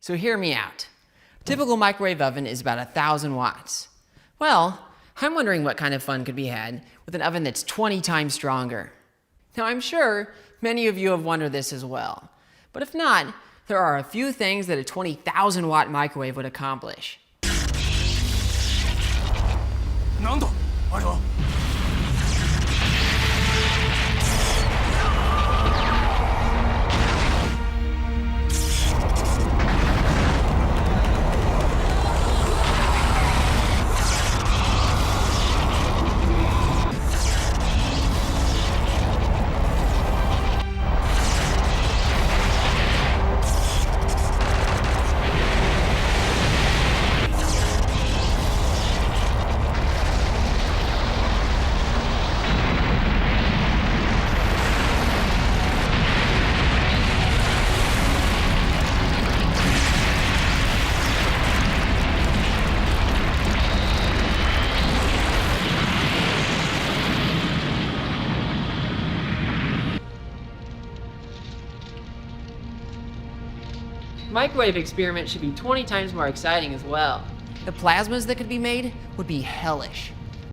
So hear me out. A typical microwave oven is about 1,000 watts. Well, I'm wondering what kind of fun could be had with an oven that's 20 times stronger. Now I'm sure many of you have wondered this as well. But if not, there are a few things that a 20,000 watt microwave would accomplish. なんだあれは。Microwave experiments should be 20 times more exciting as well. The plasmas that could be made would be hellish.